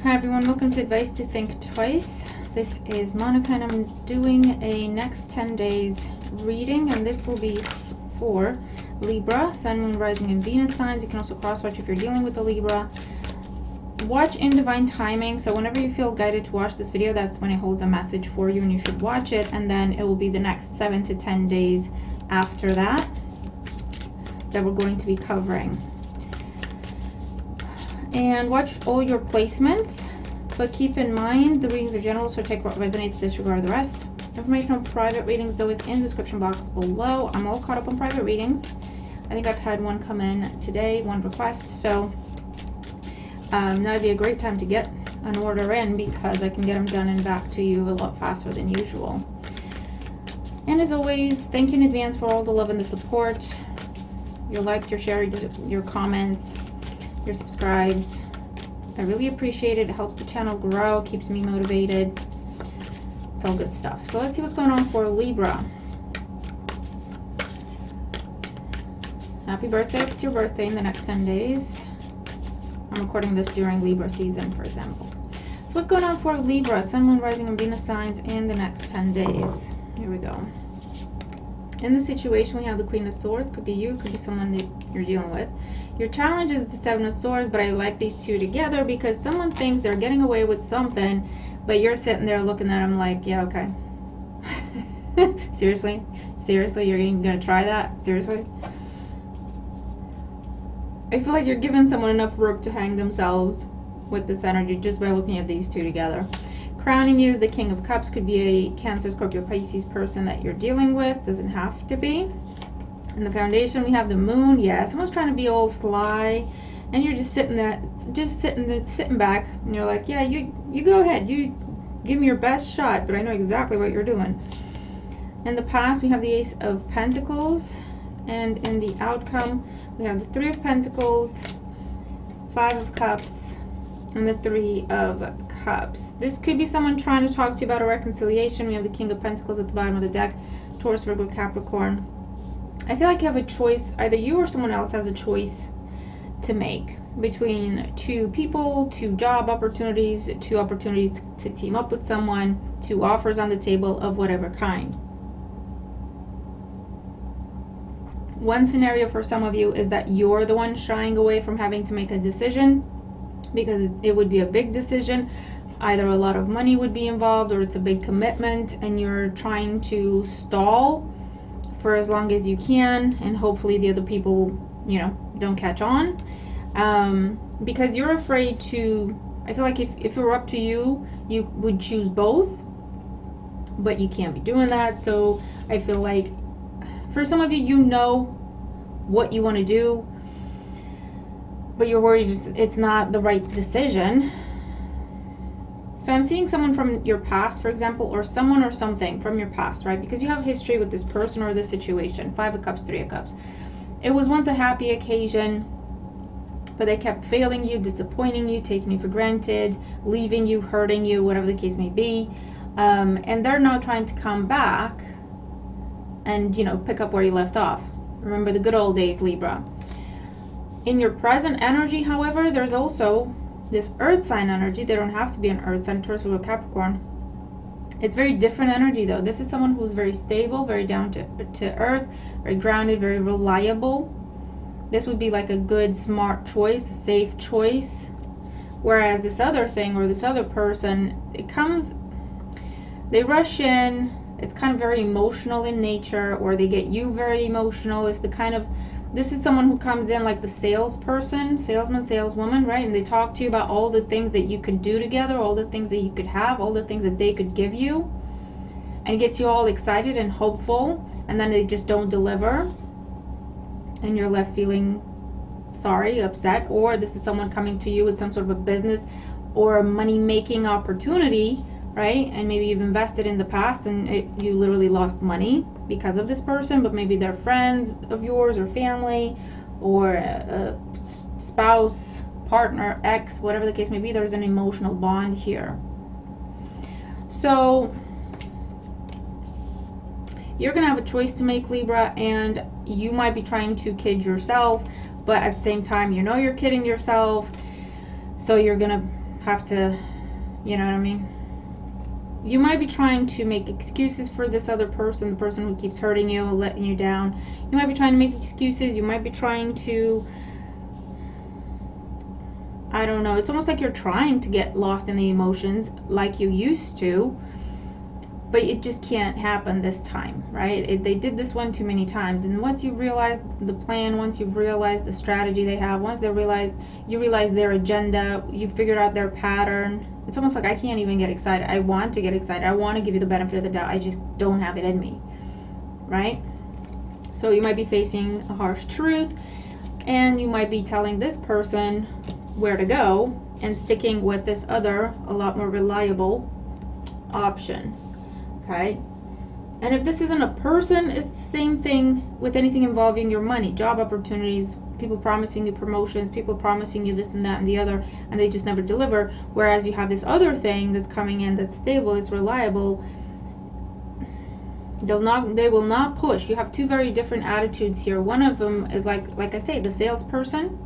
Hi everyone, welcome to Advice to Think Twice. This is Monica and I'm doing a next 10 days reading, and this will be for Libra, Sun, Moon, Rising, and Venus signs. You can also cross-watch if you're dealing with a Libra. Watch in divine timing, so whenever you feel guided to watch this video, that's when it holds a message for you and you should watch it, and then it will be the next 7 to 10 days after that we're going to be covering. And watch all your placements, but keep in mind the readings are general, so take what resonates, disregard the rest. Information on private readings though is in the description box below. I'm all caught up on private readings. I think I've had one come in today, one request, so now would be a great time to get an order in because I can get them done and back to you a lot faster than usual. And as always, thank you in advance for all the love and the support, your likes, your shares, your comments, your subscribes. I really appreciate it. It helps the channel grow, keeps me motivated. It's all good stuff. So let's see what's going on for Libra. Happy birthday if it's your birthday in the next 10 days. I'm recording this during Libra season, for example. So what's going on for Libra, Sun, Moon, Rising, and Venus signs in the next 10 days? Here we go. In the situation, we have the Queen of Swords. Could be you, could be someone that you're dealing with. Your challenge is the Seven of Swords, but I like these two together because someone thinks they're getting away with something, but you're sitting there looking at them like, yeah, okay. Seriously? Seriously? You're gonna try that? Seriously? I feel like you're giving someone enough rope to hang themselves with this energy just by looking at these two together. Crowning you is the King of Cups. Could be a Cancer, Scorpio, Pisces person that you're dealing with. Doesn't have to be. In the foundation, we have the Moon. Yeah, someone's trying to be all sly, and you're just sitting there, sitting back, and you're like, yeah, you go ahead, you give me your best shot, but I know exactly what you're doing. In the past, we have the Ace of Pentacles, and in the outcome, we have the Three of Pentacles, Five of Cups, and the Three of Cups. This could be someone trying to talk to you about a reconciliation. We have the King of Pentacles at the bottom of the deck, Taurus, Virgo, Capricorn. I feel like you have a choice, either you or someone else has a choice to make between two people, two job opportunities, two opportunities to team up with someone, two offers on the table of whatever kind. One scenario for some of you is that you're the one shying away from having to make a decision because it would be a big decision. Either a lot of money would be involved or it's a big commitment and you're trying to stall for as long as you can, and hopefully the other people, you know, don't catch on, because you're afraid to. I feel like if it were up to you, you would choose both, but you can't be doing that. So I feel like for some of you, you know what you want to do, but you're worried it's not the right decision. So I'm seeing someone from your past, for example, or someone or something from your past, right? Because you have history with this person or this situation. Five of Cups, Three of Cups. It was once a happy occasion, but they kept failing you, disappointing you, taking you for granted, leaving you, hurting you, whatever the case may be. And they're now trying to come back and, you know, pick up where you left off. Remember the good old days, Libra. In your present energy, however, there's also this earth sign energy. They don't have to be an earth sign, Taurus, or Capricorn. It's very different energy though. This is someone who's very stable, very down to earth, very grounded, very reliable. This would be like a good, smart choice, a safe choice. Whereas this other thing or this other person, they rush in, it's kind of very emotional in nature, or they get you very emotional. It's the kind of, this is someone who comes in like the salesperson, salesman, saleswoman, right? And they talk to you about all the things that you could do together, all the things that you could have, all the things that they could give you. And it gets you all excited and hopeful. And then they just don't deliver. And you're left feeling sorry, upset. Or this is someone coming to you with some sort of a business or a money-making opportunity, right? And maybe you've invested in the past and you literally lost money because of this person, but maybe they're friends of yours or family or a spouse, partner, ex, whatever the case may be. There's an emotional bond here. So you're gonna have a choice to make, Libra, and you might be trying to kid yourself, but at the same time, you know you're kidding yourself, so you're gonna have to, you know what I mean? You might be trying to make excuses for this other person, the person who keeps hurting you, letting you down. You might be trying to make excuses. You might be trying to, I don't know. It's almost like you're trying to get lost in the emotions like you used to, but it just can't happen this time, right? They did this one too many times. And once you realize the plan, once you've realized the strategy they have, once you realize their agenda, you figured out their pattern, it's almost like I can't even get excited. I want to get excited. I want to give you the benefit of the doubt. I just don't have it in me, right? So you might be facing a harsh truth, and you might be telling this person where to go and sticking with this other, a lot more reliable option, okay? And if this isn't a person, it's the same thing with anything involving your money, job opportunities, people promising you promotions, people promising you this and that and the other, and they just never deliver. Whereas you have this other thing that's coming in that's stable, it's reliable. They will not push. You have two very different attitudes here. One of them is like I say, the salesperson.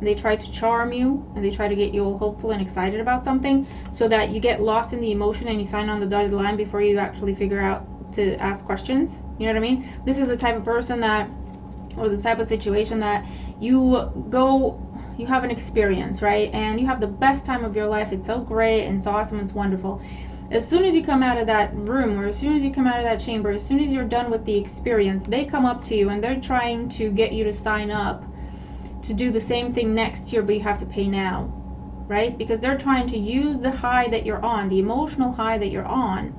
They try to charm you, and they try to get you all hopeful and excited about something, so that you get lost in the emotion and you sign on the dotted line before you actually figure out to ask questions. You know what I mean? This is the type of person that, or the type of situation that you have an experience, right? And you have the best time of your life. It's so great and it's awesome, it's wonderful. As soon as you come out of that room, or as soon as you come out of that chamber, as soon as you're done with the experience, they come up to you and they're trying to get you to sign up to do the same thing next year, but you have to pay now, right? Because they're trying to use the high that you're on, the emotional high that you're on,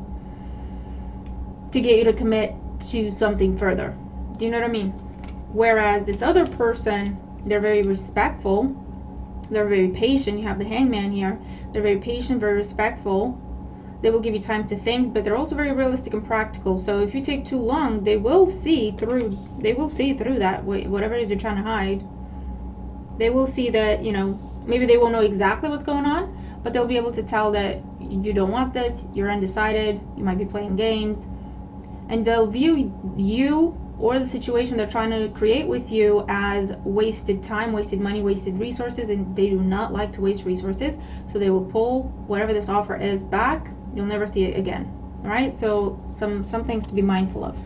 to get you to commit to something further. Do you know what I mean? Whereas this other person, they're very respectful, they're very patient. You have the Hangman here. They're very patient, very respectful. They will give you time to think, but they're also very realistic and practical. So if you take too long, they will see through that, whatever it is you're trying to hide. They will see that, maybe they won't know exactly what's going on, but they'll be able to tell that you don't want this, you're undecided, you might be playing games, and they'll view you or the situation they're trying to create with you as wasted time, wasted money, wasted resources, and they do not like to waste resources, so they will pull whatever this offer is back. You'll never see it again. All right, so some things to be mindful of.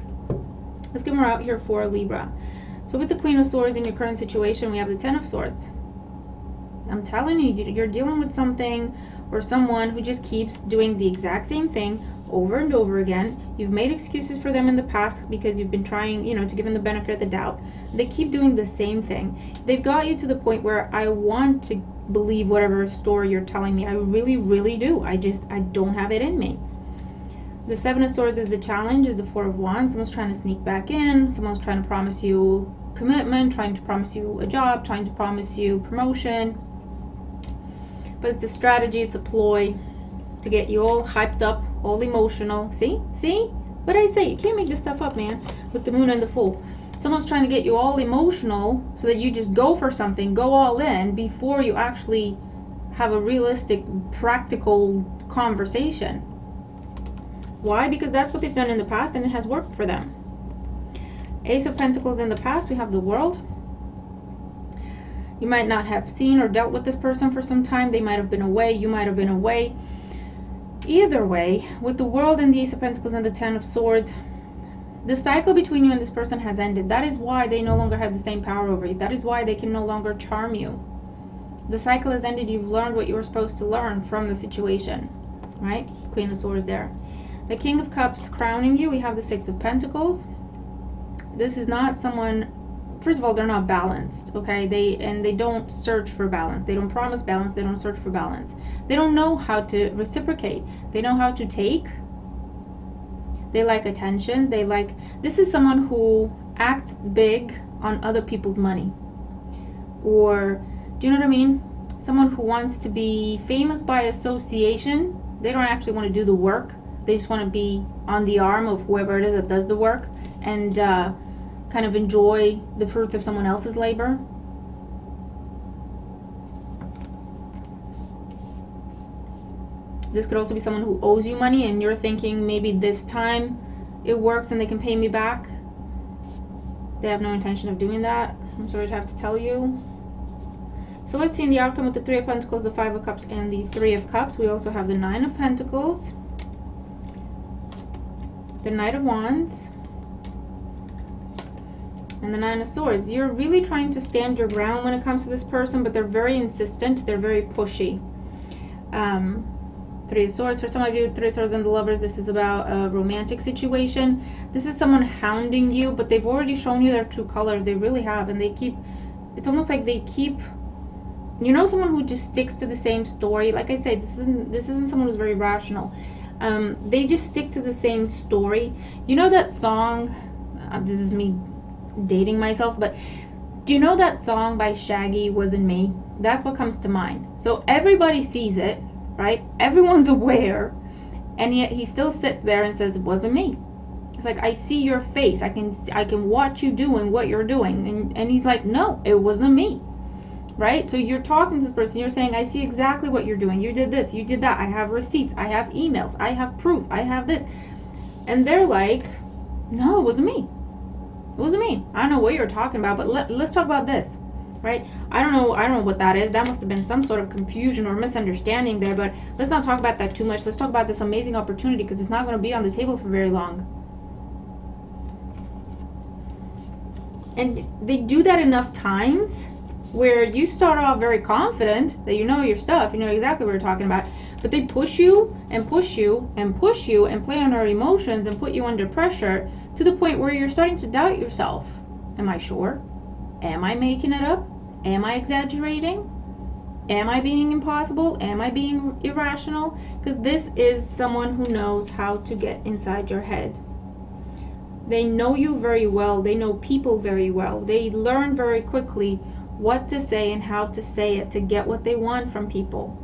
Let's get more out here for Libra. So with the Queen of Swords in your current situation, we have the Ten of Swords. I'm telling you, you're dealing with something or someone who just keeps doing the exact same thing over and over again. You've made excuses for them in the past because you've been trying, to give them the benefit of the doubt. They keep doing the same thing. They've got you to the point where I want to believe whatever story you're telling me. I really, really do. I don't have it in me. The Seven of Swords is the challenge, is the Four of Wands. Someone's trying to sneak back in. Someone's trying to promise you commitment, trying to promise you a job, trying to promise you promotion. But it's a strategy, it's a ploy to get you all hyped up, all emotional. See? What I say? You can't make this stuff up, man. With the Moon and the Fool. Someone's trying to get you all emotional so that you just go for something, go all in, before you actually have a realistic, practical conversation. Why? Because that's what they've done in the past and it has worked for them. Ace of Pentacles in the past, we have the World. You might not have seen or dealt with this person for some time. They might have been away. You might have been away. Either way, with the World and the Ace of Pentacles and the Ten of Swords, the cycle between you and this person has ended. That is why they no longer have the same power over you. That is why they can no longer charm you. The cycle has ended. You've learned what you were supposed to learn from the situation, right? Queen of Swords there. The King of Cups crowning you, we have the Six of Pentacles. This is not someone, first of all, they're not balanced, okay? They don't search for balance. They don't promise balance. They don't search for balance. They don't know how to reciprocate. They know how to take. They like attention. This is someone who acts big on other people's money. Or, do you know what I mean? Someone who wants to be famous by association. They don't actually want to do the work. They just want to be on the arm of whoever it is that does the work and kind of enjoy the fruits of someone else's labor. This could also be someone who owes you money and you're thinking maybe this time it works and they can pay me back. They have no intention of doing that. I'm sorry to have to tell you. So let's see in the outcome with the Three of Pentacles, the Five of Cups, and the Three of Cups. We also have the Nine of Pentacles, the Knight of Wands, and the Nine of Swords. You're really trying to stand your ground when it comes to this person, but they're very insistent. They're very pushy. Three of Swords. For some of you, Three of Swords and the Lovers, this is about a romantic situation. This is someone hounding you, but they've already shown you their true colors. They really have, and they keep, it's almost like they keep, you know, someone who just sticks to the same story. Like I said, this isn't someone who's very rational. They just stick to the same story. You know that song, this is me dating myself, but do you know that song by Shaggy, Wasn't Me? That's what comes to mind. So everybody sees it, right? Everyone's aware, and yet he still sits there and says, it wasn't me. It's like, I see your face, I can watch you doing what you're doing, and he's like, no, it wasn't me. Right? So you're talking to this person, you're saying, I see exactly what you're doing, you did this, you did that, I have receipts, I have emails, I have proof, I have this. And they're like, no, it wasn't me. It wasn't me. I don't know what you're talking about, but let's talk about this. Right? I don't know what that is. That must have been some sort of confusion or misunderstanding there, but let's not talk about that too much. Let's talk about this amazing opportunity, because it's not going to be on the table for very long. And they do that enough times where you start off very confident that you know your stuff, you know exactly what you're talking about, but they push you and push you and push you and play on our emotions and put you under pressure to the point where you're starting to doubt yourself. Am I sure? Am I making it up? Am I exaggerating? Am I being impossible? Am I being irrational? Because this is someone who knows how to get inside your head. They know you very well. They know people very well. They learn very quickly what to say and how to say it to get what they want from people.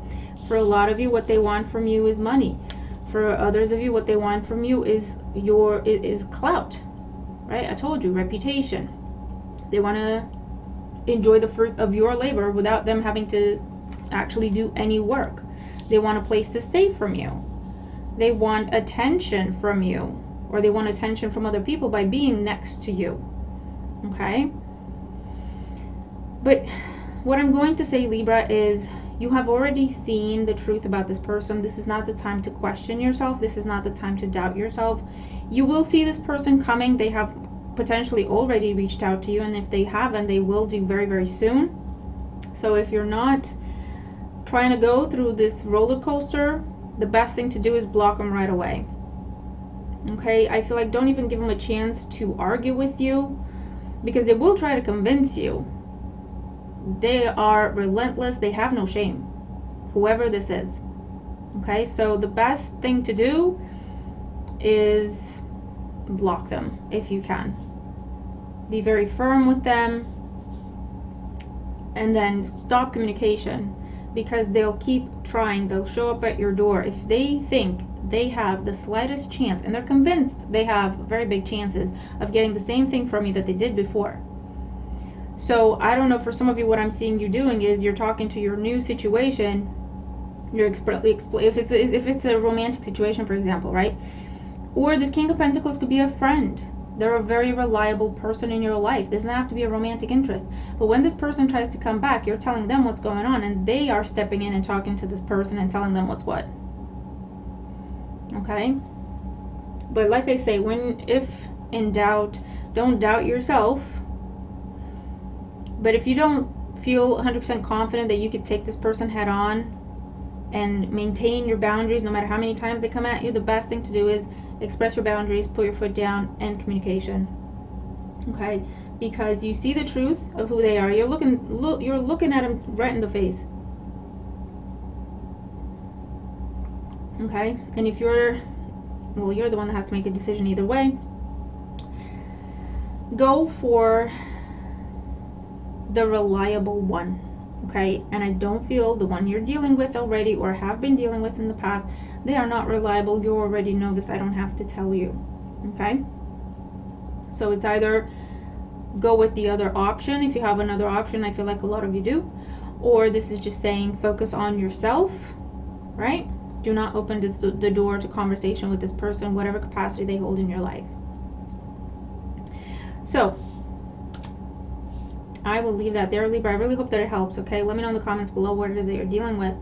For a lot of you, what they want from you is money. For others of you, what they want from you is clout. Right? I told you, reputation. They want to enjoy the fruit of your labor without them having to actually do any work. They want a place to stay from you. They want attention from you, or they want attention from other people by being next to you. Okay? But what I'm going to say, Libra, is you have already seen the truth about this person. This is not the time to question yourself. This is not the time to doubt yourself. You will see this person coming. They have potentially already reached out to you, and if they haven't, they will do very, very soon. So if you're not trying to go through this roller coaster, the best thing to do is block them right away. Okay? I feel like don't even give them a chance to argue with you, because they will try to convince you. They are relentless. They have no shame, whoever this is. Okay? So the best thing to do is block them if you can. Be very firm with them, and then stop communication, because they'll keep trying. They'll show up at your door. If they think they have the slightest chance, and they're convinced they have very big chances of getting the same thing from you that they did before. So I don't know, for some of you, what I'm seeing you doing is you're talking to your new situation. You're if it's a romantic situation, for example, right? Or this King of Pentacles could be a friend. They're a very reliable person in your life. Doesn't have to be a romantic interest. But when this person tries to come back, you're telling them what's going on, and they are stepping in and talking to this person and telling them what's what. Okay? But like I say, if in doubt, don't doubt yourself. But if you don't feel 100% confident that you could take this person head on and maintain your boundaries no matter how many times they come at you, the best thing to do is express your boundaries, put your foot down, and communication. Okay? Because you see the truth of who they are. You're looking at them right in the face. Okay? And if you're the one that has to make a decision either way. Go for the reliable one. Okay? And I don't feel the one you're dealing with already or have been dealing with in the past, they are not reliable. You already know this. I don't have to tell you. Okay? So it's either go with the other option, if you have another option. I feel like a lot of you do. Or this is just saying focus on yourself, right? Do not open the door to conversation with this person, whatever capacity they hold in your life. So I will leave that there, Libra. I really hope that it helps, okay? Let me know in the comments below what it is that you're dealing with.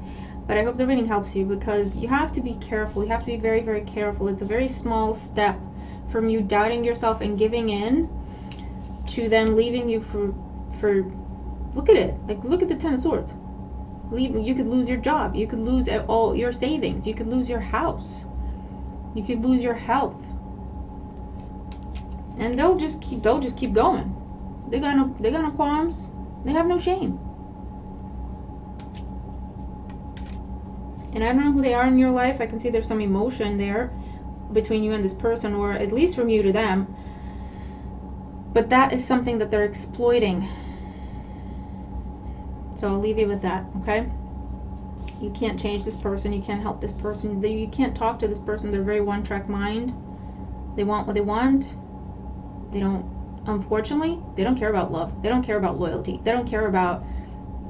But I hope the reading helps you, because you have to be careful. You have to be very, very careful. It's a very small step from you doubting yourself and giving in to them leaving you for look at it. Like, look at the Ten of Swords. You could lose your job. You could lose all your savings. You could lose your house. You could lose your health. And they'll just keep going. They got no qualms. They have no shame. And I don't know who they are in your life. I can see there's some emotion there between you and this person, or at least from you to them. But that is something that they're exploiting. So I'll leave you with that, okay? You can't change this person. You can't help this person. You can't talk to this person. They're very one-track mind. They want what they want. They don't, unfortunately, they don't care about love. They don't care about loyalty. They don't care about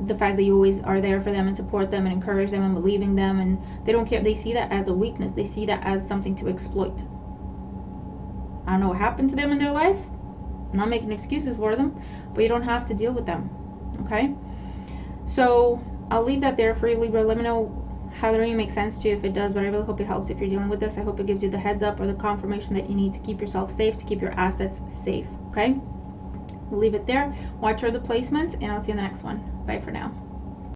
the fact that you always are there for them and support them and encourage them and believe in them. And they don't care. They see that as a weakness. They see that as something to exploit. I don't know what happened to them in their life. I'm not making excuses for them, but you don't have to deal with them, okay? So I'll leave that there for you, Libra. Let me know how the reading makes sense to you, if it does, but I really hope it helps if you're dealing with this. I hope it gives you the heads up or the confirmation that you need to keep yourself safe, to keep your assets safe, okay? We'll leave it there. Watch for the placements, and I'll see you in the next one. Bye for now.